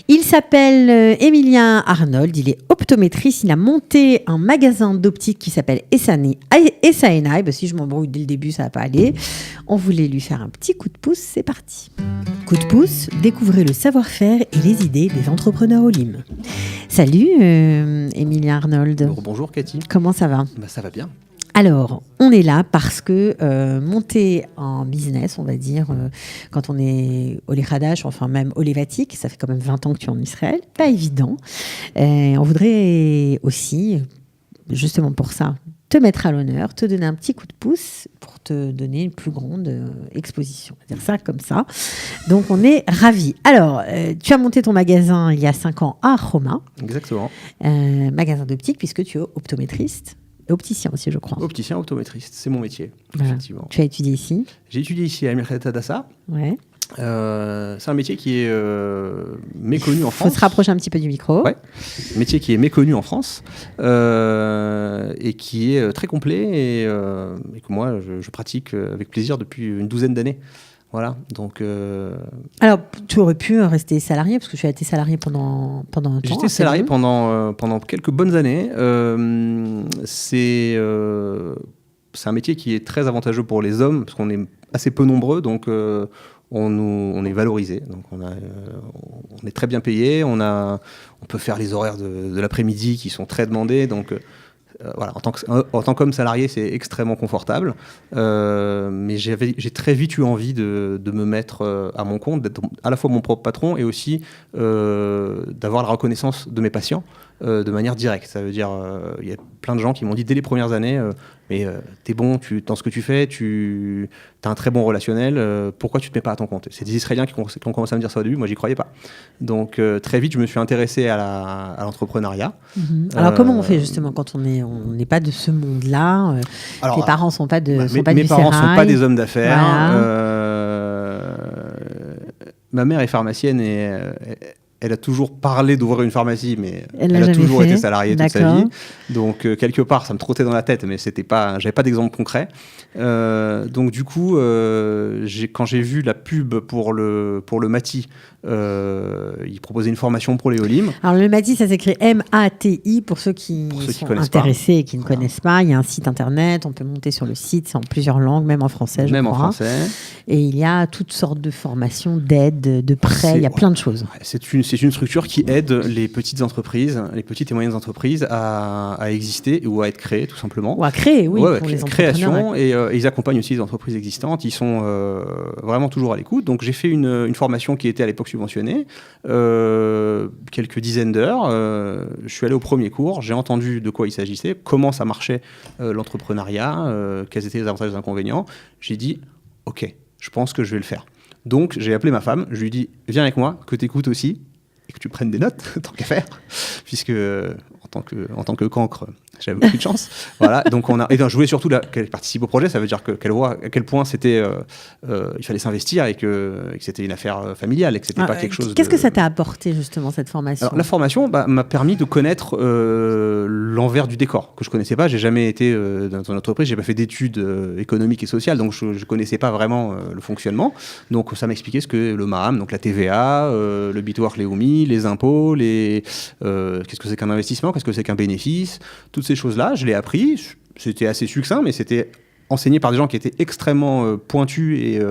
Il s'appelle Émilien Arnold, il est optométriste, il a monté un magasin d'optique qui s'appelle Essaenai. Si je m'embrouille dès le début, ça va pas aller. On voulait lui faire un petit coup de pouce, c'est parti. Coup de pouce, découvrez le savoir-faire et les idées des entrepreneurs au LIM. Salut Émilien Arnold. Bonjour Cathy. Comment ça va ? Ça va bien. Alors, on est là parce que monter en business, on va dire, quand on est au Khadash, enfin même au Lévatique, ça fait quand même 20 ans que tu es en Israël, pas évident. On voudrait aussi, justement pour ça, te mettre à l'honneur, te donner un petit coup de pouce pour te donner une plus grande exposition. On va dire ça comme ça. Donc, on est ravis. Alors, tu as monté ton magasin il y a 5 ans à Roma. Exactement. Magasin d'optique, puisque tu es optométriste. Opticien aussi, je crois. Opticien, optométriste, c'est mon métier, voilà. effectivement. Tu as étudié ici ? J'ai étudié ici à Mirchat Hadassah. Ouais. C'est un métier qui est méconnu en France. Il faut se rapprocher un petit peu du micro. Ouais. Métier qui est méconnu en France et qui est très complet et que moi, je pratique avec plaisir depuis une douzaine d'années. Voilà, donc... Alors, tu aurais pu rester salarié, parce que tu as été salarié pendant un temps. J'étais salarié pendant quelques bonnes années. C'est un métier qui est très avantageux pour les hommes, parce qu'on est assez peu nombreux, donc on est valorisé. Donc on est très bien payé, on peut faire les horaires de l'après-midi qui sont très demandés, donc... voilà, en tant qu'homme salarié, c'est extrêmement confortable. Mais j'ai très vite eu envie de me mettre à mon compte, d'être à la fois mon propre patron et aussi d'avoir la reconnaissance de mes patients de manière directe. Ça veut dire, il y a plein de gens qui m'ont dit dès les premières années, mais t'es bon dans ce que tu fais, t'as un très bon relationnel, pourquoi tu te mets pas à ton compte ? C'est des Israéliens qui ont commencé à me dire ça au début, moi j'y croyais pas. Donc très vite, je me suis intéressé à l'entrepreneuriat. Alors comment on fait justement quand on n'est pas de ce monde-là tes parents sont pas de sont pas mes du parents sérail. sont pas des hommes d'affaires. Voilà. Ma mère est pharmacienne et elle a toujours parlé d'ouvrir une pharmacie, mais elle a toujours été salariée toute sa D'accord. vie. Donc, quelque part, ça me trottait dans la tête, mais j'avais pas d'exemple concret. Donc, du coup, quand j'ai vu la pub pour le Mati, il proposait une formation pour les Olim. Alors, le Mati, ça s'écrit M-A-T-I pour ceux qui sont intéressés et qui ne connaissent pas. Il y a un site internet, on peut monter sur le site, c'est en plusieurs langues, même en français, je crois. Même en français. Et il y a toutes sortes de formations, d'aides, de prêts, il y a plein de choses. C'est une structure qui aide les petites entreprises, les petites et moyennes entreprises à exister ou à être créées, tout simplement. Ou à créer, oui, pour les création, et ils accompagnent aussi les entreprises existantes. Ils sont vraiment toujours à l'écoute. Donc, j'ai fait une formation qui était à l'époque subventionnée, quelques dizaines d'heures. Je suis allé au premier cours, j'ai entendu de quoi il s'agissait, comment ça marchait l'entrepreneuriat, quels étaient les avantages et les inconvénients. J'ai dit, OK, je pense que je vais le faire. Donc, j'ai appelé ma femme, je lui ai dit, viens avec moi, que tu écoutes aussi, et que tu prennes des notes, tant qu'à faire, puisque en tant que cancre, j'avais beaucoup de chance. Voilà, donc je voulais surtout qu'elle participe au projet, ça veut dire qu'elle voit à quel point il fallait s'investir et que c'était une affaire familiale et que c'était pas quelque chose. Qu'est-ce que ça t'a apporté justement cette formation ? Alors, la formation m'a permis de connaître l'envers du décor que je connaissais pas. J'ai jamais été dans une entreprise, j'ai pas fait d'études économiques et sociales, donc je connaissais pas vraiment le fonctionnement. Donc ça m'expliquait ce que le MAHAM, donc la TVA, le Bitoach Leumi, les impôts, qu'est-ce que c'est qu'un investissement, qu'est-ce que c'est qu'un bénéfice, toutes ces choses-là, je l'ai appris. C'était assez succinct, mais c'était enseigné par des gens qui étaient extrêmement pointus et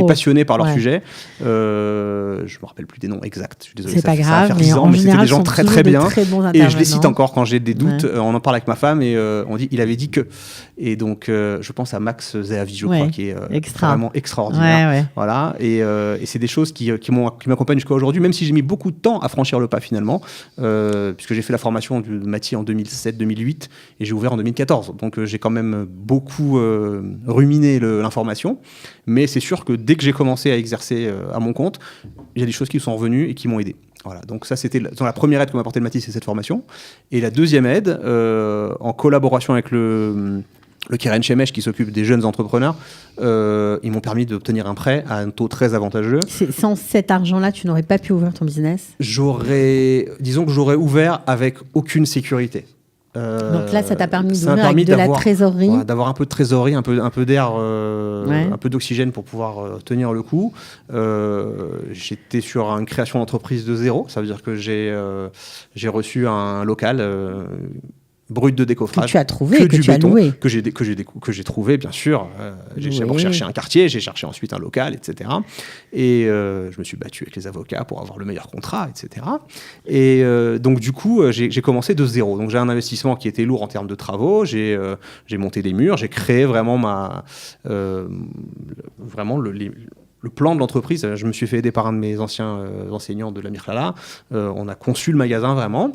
passionnés par leur sujet. Je me rappelle plus des noms exacts. Je suis désolé, c'est pas grave, mais c'était des gens très très bien. Et je les cite encore quand j'ai des doutes. Ouais. On en parle avec ma femme et on dit il avait dit que. Et donc je pense à Max Zehavi, je crois, qui est vraiment extraordinaire. Ouais. Voilà. Et c'est des choses qui m'accompagnent jusqu'à aujourd'hui, même si j'ai mis beaucoup de temps à franchir le pas finalement, puisque j'ai fait la formation de Mati en 2007-2008 et j'ai ouvert en 2014. Donc j'ai quand même beaucoup ruminer l'information, mais c'est sûr que dès que j'ai commencé à exercer à mon compte, il y a des choses qui sont revenues et qui m'ont aidé. Voilà, donc ça c'était dans la première aide que m'a apporté le Mati, c'est cette formation. Et la deuxième aide, en collaboration avec le Keren Shemesh qui s'occupe des jeunes entrepreneurs, ils m'ont permis d'obtenir un prêt à un taux très avantageux. Sans cet argent-là, tu n'aurais pas pu ouvrir ton business ? Disons que j'aurais ouvert avec aucune sécurité. Donc là, ça t'a permis d'ouvrir avec de la trésorerie. Ouais, d'avoir un peu de trésorerie, un peu d'air, un peu d'oxygène pour pouvoir tenir le coup. J'étais sur une création d'entreprise de zéro. Ça veut dire que j'ai reçu un local brut de décoffrage. Que tu as trouvé, que tu as loué. Que j'ai trouvé, bien sûr. J'ai recherché un quartier, j'ai cherché ensuite un local, etc. Et je me suis battu avec les avocats pour avoir le meilleur contrat, etc. Et donc, du coup, j'ai commencé de zéro. Donc, j'ai un investissement qui était lourd en termes de travaux. J'ai monté des murs, j'ai créé vraiment le plan de l'entreprise. Je me suis fait aider par un de mes anciens enseignants de la Mirklala. On a conçu le magasin vraiment.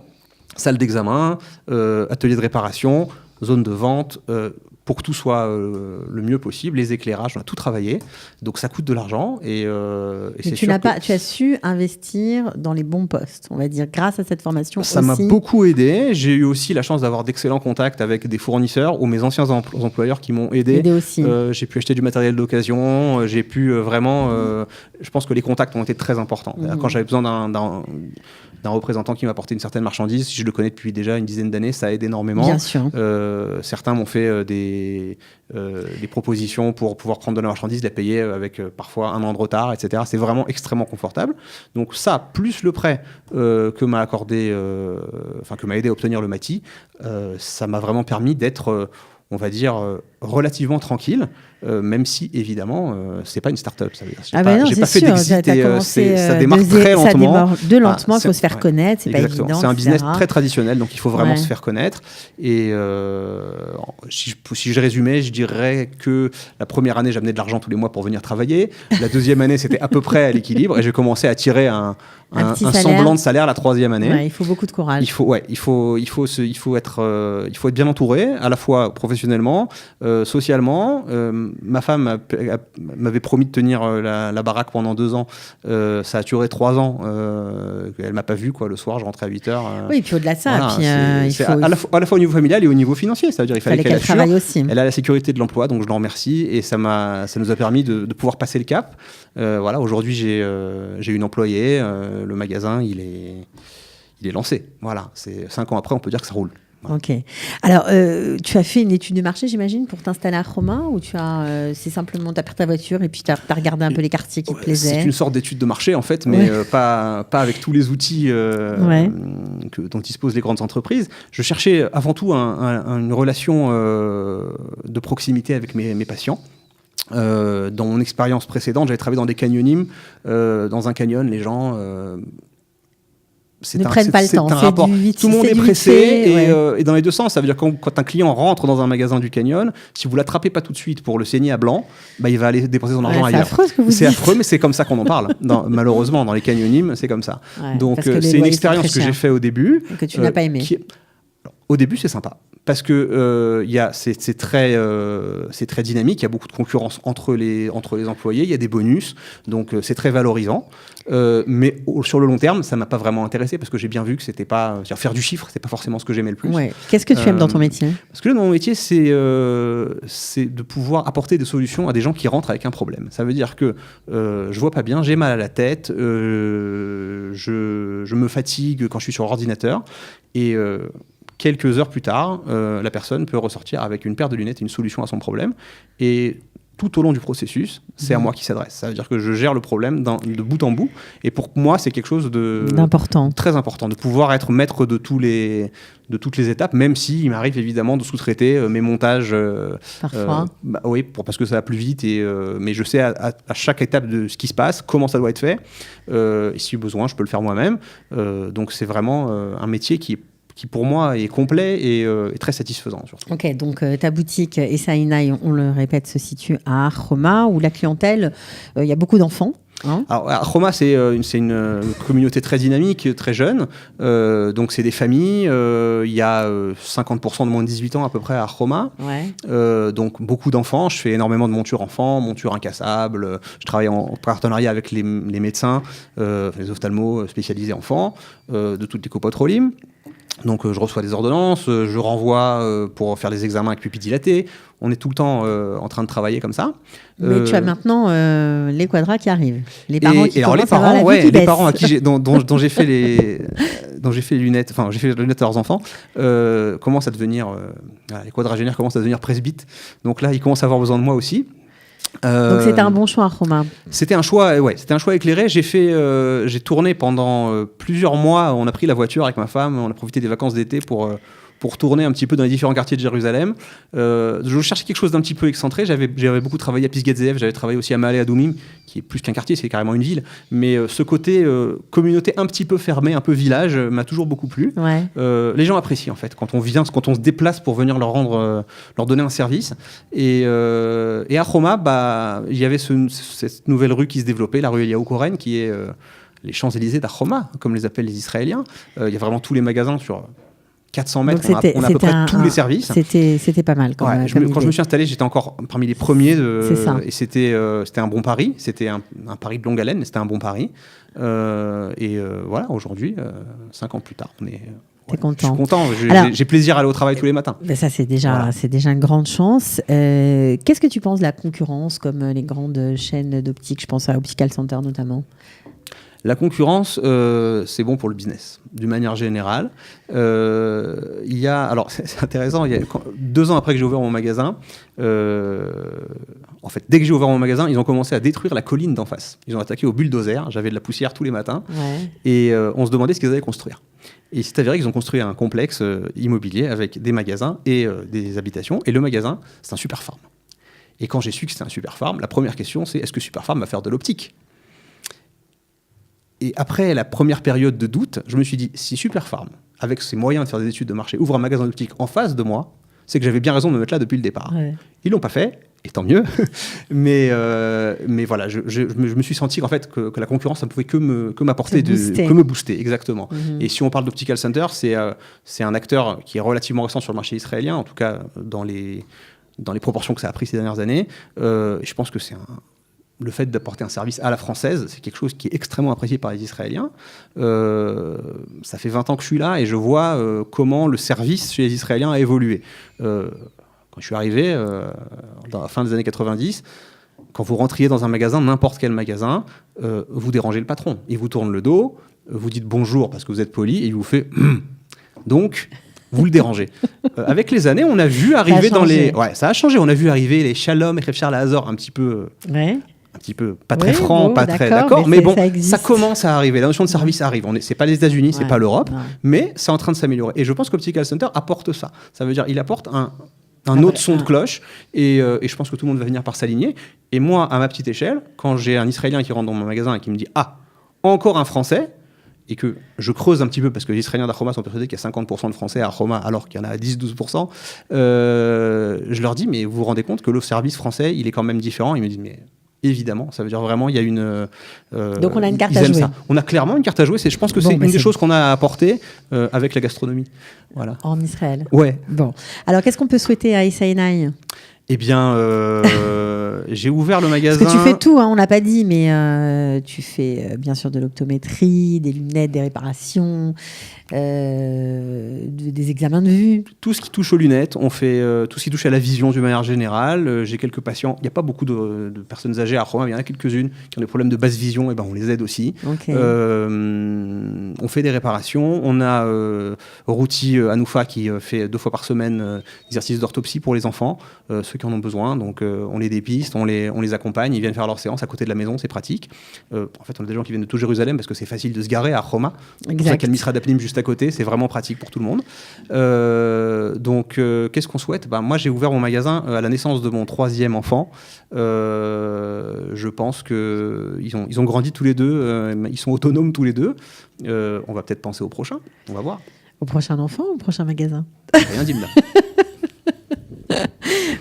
Salle d'examen, atelier de réparation, zone de vente, pour que tout soit le mieux possible, les éclairages, on a tout travaillé. Donc ça coûte de l'argent. Et c'est tu as su investir dans les bons postes, on va dire, grâce à cette formation. Ça m'a beaucoup aidé. J'ai eu aussi la chance d'avoir d'excellents contacts avec des fournisseurs ou mes anciens employeurs qui m'ont aidé. Aussi. J'ai pu acheter du matériel d'occasion. J'ai pu vraiment... je pense que les contacts ont été très importants. Quand j'avais besoin d'un représentant qui m'apportait une certaine marchandise, si je le connais depuis déjà une dizaine d'années, ça aide énormément. Bien sûr. Certains m'ont fait des propositions pour pouvoir prendre de la marchandise, la payer avec parfois un an de retard, etc. C'est vraiment extrêmement confortable. Donc ça, plus le prêt que m'a accordé, que m'a aidé à obtenir le Mati, ça m'a vraiment permis d'être... on va dire, relativement tranquille, même si, évidemment, c'est pas une start-up. Ça veut dire, j'ai pas fait d'exit et ça démarre très lentement. Ça démarre lentement, il faut se faire connaître, c'est pas évident. C'est un business très traditionnel, donc il faut vraiment se faire connaître. Et si je résumais, je dirais que la première année, j'amenais de l'argent tous les mois pour venir travailler. La deuxième année, c'était à peu près à l'équilibre. Et j'ai commencé à tirer un semblant de salaire la troisième année. Ouais, il faut beaucoup de courage. Il faut être bien entouré, à la fois professionnellement, socialement. Ma femme m'avait promis de tenir la baraque pendant 2 ans. Ça a duré 3 ans. Elle m'a pas vu, quoi. Le soir, je rentrais à 8h. Oui, et puis au-delà de ça, voilà, c'est à la fois au niveau familial et au niveau financier. C'est-à-dire qu'il fallait qu'elle travaille aussi. Elle a la sécurité de l'emploi, donc je l'en remercie. Et ça nous a permis de pouvoir passer le cap. Voilà, aujourd'hui, j'ai une employée. Le magasin, il est lancé. Voilà, 5 ans après, on peut dire que ça roule. Voilà. Ok. Alors, tu as fait une étude de marché, j'imagine, pour t'installer à Roma, ou c'est simplement, tu as pris ta voiture et puis tu as regardé un peu les quartiers qui te plaisaient? C'est une sorte d'étude de marché, en fait, mais pas avec tous les outils dont disposent les grandes entreprises. Je cherchais avant tout une relation de proximité avec mes patients. Dans mon expérience précédente, j'avais travaillé dans des canyonimes. Dans un canyon, les gens... ne prennent pas le temps. Rapport. Tout le monde est pressé et dans les deux sens. Ça veut dire que quand un client rentre dans un magasin du canyon, si vous l'attrapez pas tout de suite pour le saigner à blanc, il va aller dépenser son argent ailleurs. C'est affreux, mais c'est comme ça qu'on en parle. Malheureusement, dans les canyonimes, c'est comme ça. Donc c'est une expérience que j'ai fait au début. Que tu n'as pas aimé. Au début, c'est sympa. Parce que c'est très dynamique, il y a beaucoup de concurrence entre les employés, il y a des bonus, donc c'est très valorisant. Mais sur le long terme, ça ne m'a pas vraiment intéressé parce que j'ai bien vu que c'était pas faire du chiffre, c'était pas forcément ce que j'aimais le plus. Ouais. Qu'est-ce que tu aimes dans ton métier? Ce que j'aime dans mon métier, c'est de pouvoir apporter des solutions à des gens qui rentrent avec un problème. Ça veut dire que je vois pas bien, j'ai mal à la tête, je me fatigue quand je suis sur l'ordinateur et quelques heures plus tard, la personne peut ressortir avec une paire de lunettes et une solution à son problème. Et tout au long du processus, c'est à moi qui s'adresse. Ça veut dire que je gère le problème de bout en bout. Et pour moi, c'est quelque chose d'important, très important, de pouvoir être maître de toutes les étapes, même s'il m'arrive évidemment de sous-traiter mes montages. Parfois. Oui, parce que ça va plus vite. Mais je sais à chaque étape de ce qui se passe, comment ça doit être fait. Et si besoin, je peux le faire moi-même. Donc c'est vraiment un métier qui pour moi est complet et très satisfaisant. Surtout. Ok, donc ta boutique Essainai, on le répète, se situe à Roma, où la clientèle, il y a beaucoup d'enfants. Hein? Alors, à Roma, c'est une communauté très dynamique, très jeune. Donc, c'est des familles. Il y a 50% de moins de 18 ans à peu près à Roma. Ouais. Donc, beaucoup d'enfants. Je fais énormément de montures enfants, montures incassables. Je travaille en partenariat avec les médecins, les ophtalmos spécialisés enfants, de toutes les copotrolimes. Donc je reçois des ordonnances, je renvoie pour faire des examens avec pupille dilatée. On est tout le temps en train de travailler comme ça. Mais tu as maintenant les quadras qui arrivent. Les parents qui commencent à avoir la vue qui baisse. Les parents à qui dont j'ai fait dont j'ai fait les lunettes, j'ai fait les lunettes à leurs enfants, commencent à devenir, les quadragénaires commencent à devenir presbytes. Donc là, ils commencent à avoir besoin de moi aussi. Donc c'était un bon choix, Romain. C'était un choix éclairé. J'ai tourné pendant plusieurs mois. On a pris la voiture avec ma femme, on a profité des vacances d'été pour tourner un petit peu dans les différents quartiers de Jérusalem. Je cherchais quelque chose d'un petit peu excentré. J'avais beaucoup travaillé à Pisgat Ze'ev, j'avais travaillé aussi à Ma'ale Adumim, qui est plus qu'un quartier, c'est carrément une ville. Mais ce côté communauté un petit peu fermée, un peu village, m'a toujours beaucoup plu. Ouais. Les gens apprécient en fait quand on se déplace pour venir leur donner un service. Et à Homa, il y avait cette nouvelle rue qui se développait, la rue Eliaou Koren, qui est les Champs-Élysées d'Homa, comme les appellent les Israéliens. Il y a vraiment tous les magasins sur 400 mètres, on a à peu près tous les services. C'était pas mal. Quand je me suis installé, j'étais encore parmi les premiers. Et c'était un bon pari. C'était un pari de longue haleine, mais c'était un bon pari. Voilà, aujourd'hui, 5 ans plus tard, on est... T'es content. Je suis content. J'ai plaisir à aller au travail tous les matins. Ben ça, c'est déjà une grande chance. Qu'est-ce que tu penses de la concurrence, comme les grandes chaînes d'optique? Je pense à Optical Center notamment. La concurrence, c'est bon pour le business, d'une manière générale. Alors, c'est intéressant, 2 ans après que j'ai ouvert mon magasin, en fait, dès que j'ai ouvert mon magasin, ils ont commencé à détruire la colline d'en face. Ils ont attaqué au bulldozer, j'avais de la poussière tous les matins, et on se demandait ce qu'ils allaient construire. Et c'est avéré qu'ils ont construit un complexe immobilier avec des magasins et des habitations, et le magasin, c'est un Superpharm. Et quand j'ai su que c'était un Superpharm, la première question, c'est est-ce que Superpharm va faire de l'optique ? Et après la première période de doute, je me suis dit, si Superpharm, avec ses moyens de faire des études de marché, ouvre un magasin d'optique en face de moi, c'est que j'avais bien raison de me mettre là depuis le départ. Ouais. Ils ne l'ont pas fait, et tant mieux. mais voilà, je me suis senti en fait, que la concurrence, ça ne pouvait que m'apporter, que me booster, exactement. Et si on parle d'Optical Center, c'est un acteur qui est relativement récent sur le marché israélien, en tout cas dans les proportions que ça a pris ces dernières années. Je pense que le fait d'apporter un service à la française, c'est quelque chose qui est extrêmement apprécié par les Israéliens. Ça fait 20 ans que je suis là et je vois comment le service chez les Israéliens a évolué. Quand je suis arrivé, dans la fin des années 90, quand vous rentriez dans un magasin, n'importe quel magasin, vous dérangez le patron. Il vous tourne le dos, vous dites bonjour parce que vous êtes poli et il vous fait donc... Vous le dérangez. Avec les années, on a vu arriver ça a changé. On a vu arriver les Shalom et Refshar Lahazor un petit peu... un petit peu pas très franc, pas très d'accord, mais bon, ça commence à arriver. La notion de service arrive. C'est pas les États-Unis, c'est pas l'Europe, mais c'est en train de s'améliorer. Et je pense qu'Optical Center apporte ça. Ça veut dire il apporte un autre son de cloche, et je pense que tout le monde va venir par s'aligner. Et moi, à ma petite échelle, quand j'ai un Israélien qui rentre dans mon magasin et qui me dit encore un Français, et que je creuse un petit peu, parce que les Israéliens d'Homa sont persuadés qu'il y a 50% de Français à Homa, alors qu'il y en a 10-12%, je leur dis, mais vous vous rendez compte que le service français, il est quand même différent? Ils me disent, mais évidemment, ça veut dire vraiment, il y a une... Donc on a une carte à jouer. Ça. On a clairement une carte à jouer, je pense que c'est une des choses qu'on a à apporter avec la gastronomie. Voilà. En Israël. Ouais. Bon. Alors, qu'est-ce qu'on peut souhaiter à Essaïnaï? Eh bien, j'ai ouvert le magasin... Parce que tu fais tout, on ne l'a pas dit, mais tu fais bien sûr de l'optométrie, des lunettes, des réparations, des examens de vue. Tout ce qui touche aux lunettes, on fait tout ce qui touche à la vision d'une manière générale. J'ai quelques patients, il n'y a pas beaucoup de personnes âgées à Homa, il y en a quelques-unes qui ont des problèmes de basse vision, et on les aide aussi. Okay. On fait des réparations. On a Routi Anoufa qui fait 2 fois par semaine exercices d'orthopsie pour les enfants, ceux qui en ont besoin. Donc on les dépiste, on les accompagne, ils viennent faire leur séance à côté de la maison, c'est pratique. En fait, on a des gens qui viennent de tout Jérusalem parce que c'est facile de se garer à Homa. C'est pour ça qu'il y a le Misra d'Apnim juste à côté, c'est vraiment pratique pour tout le monde. Donc qu'est-ce qu'on souhaite? Moi, j'ai ouvert mon magasin à la naissance de mon 3e enfant. Je pense qu'ils ont grandi tous les deux, ils sont autonomes tous les deux. On va peut-être penser au prochain, on va voir. Au prochain enfant ou au prochain magasin? Rien dit là.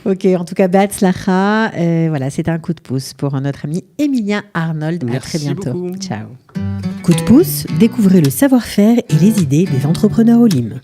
Ok, en tout cas, Behatzlacha, voilà, c'était un coup de pouce pour notre ami Emilien Arnold. Merci à très bientôt. Beaucoup. Ciao. Coup de pouce, découvrez le savoir-faire et les idées des entrepreneurs Olim.